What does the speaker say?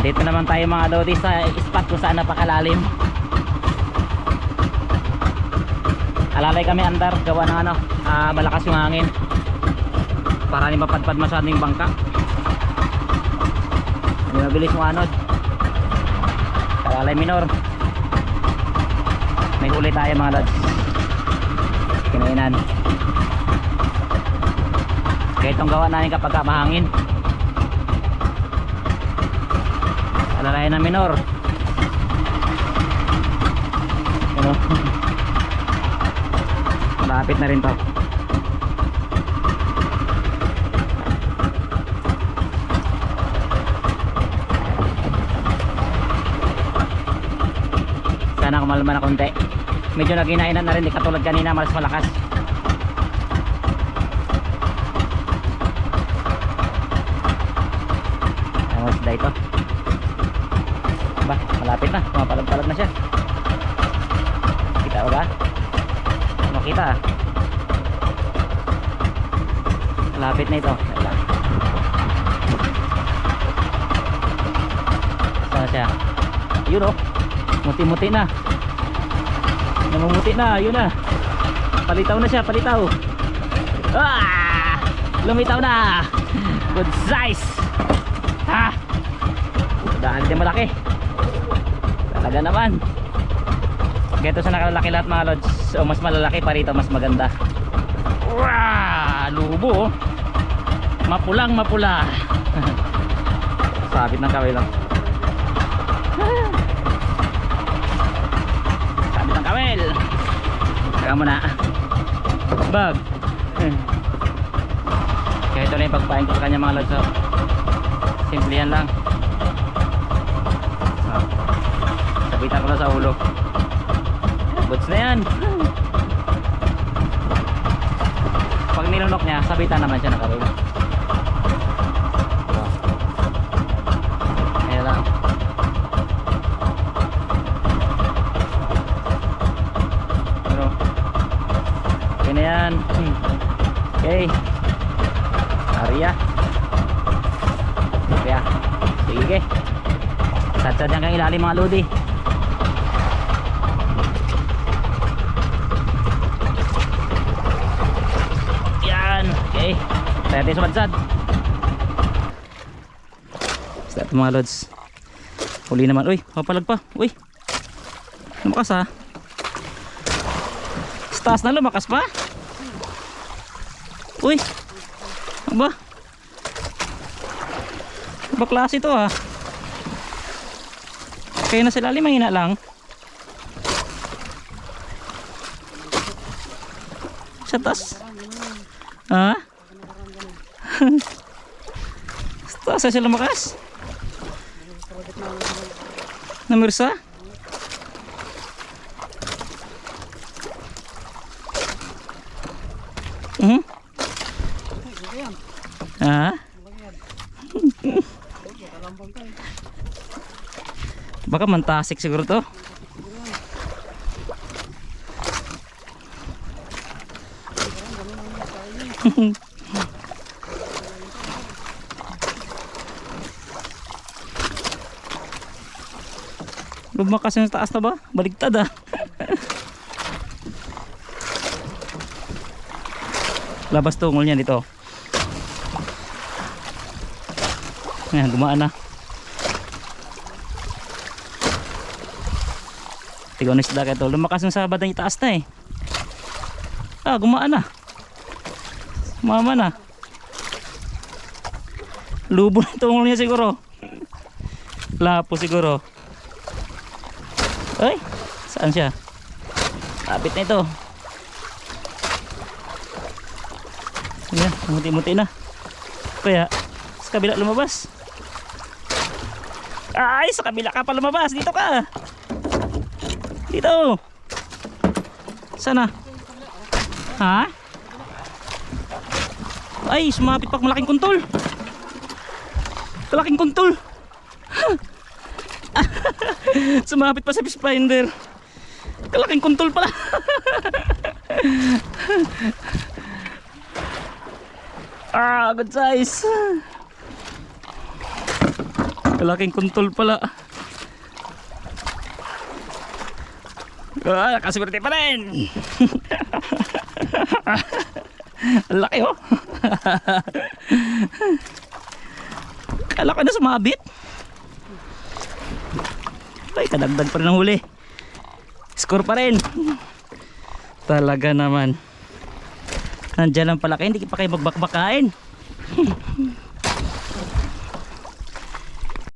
Dito naman tayo mga lodi sa spot kung saan napakalalim. Alalay kami andar, gawa ng ano, malakas yung hangin para hindi mapadpad masyado yung bangka. Hindi mabilis yung anod. Alalay minor. May huli tayo mga lods. Kinainan. Kaya itong gawa namin kapag mahangin. Alalay na minor. Ano? Malapit na rin to. Sana kumalma na konti. Medyo naginainan na rin, di katulad kanina mas malakas. Ayun, isda ito. Ba, malapit na, pumapalag-palag na siya. Kita ba? Makita. Malapit na ito. Saan siya? Yun oh. Muti-muti na. Namumuti na, yun na. Palitaw na siya, palitaw. Ah! Lumitaw na. Good size. Ha? Dahil din malaki. Talaga naman. Ito sa nakalalaki lahat mga lods. O mas malalaki pa rito, mas maganda. Wow! Lubo. Mapulang mapula. Sabit ng kaway lang. Sabit ng kawel. Saka mo na. Bag. Kaya ito na yung pagpain ko sa kanya mga lods. So, simple yan lang. So, sabitan ko na sa ulo. Boots na yan. Pag nilunok niya, sabitan naman siya ng kawil. So, ayan lang. Pero okay na yan. Okay. Aria. Kaya sige. Sadsad yan kang ilalim mga lodi. Okay, tayo tayo sumadsad. Start mga lods. Huli naman. Uy, mapalag pa. Uy, lumakas ha. Sa taas na lumakas pa. Uy, aba, iba klase ito ha. Kaya na sila limangina lang. Sa taas. Ha? Sa sila lumakas? Namirsa? Ha? Baka mantasik siguro to. Lumakas yung taas na ba? Baligtad ah. Labas tungol niya dito. Ayan, gumaan na. Tigaw na isda ka ito. Lumakas yung sabad na itaas na eh. Ah, gumaan na. Mama na. Lubo na tungol niya siguro. Lapo siguro. Ay, saan siya? Kapit na ito. Ayan, muti-muti na. Kaya, sa kabila lumabas. Ay, sa kabila ka pa lumabas. Dito ka. Dito. Sana? Ha? Ay, sumapit pa malaking kuntol. Malaking kuntol. Sumapit pa sa fish finder. Kalaking kuntol pala. Ah, good size. Malaking kuntol pala. Nakaswerte pa rin. Ang laki oh. Kala ko na sumabit. Ay, kadagdag pa rin ang huli. Score pa rin. Talaga naman. Nandiyan ang palaki, hindi pa kayo magbakbakain.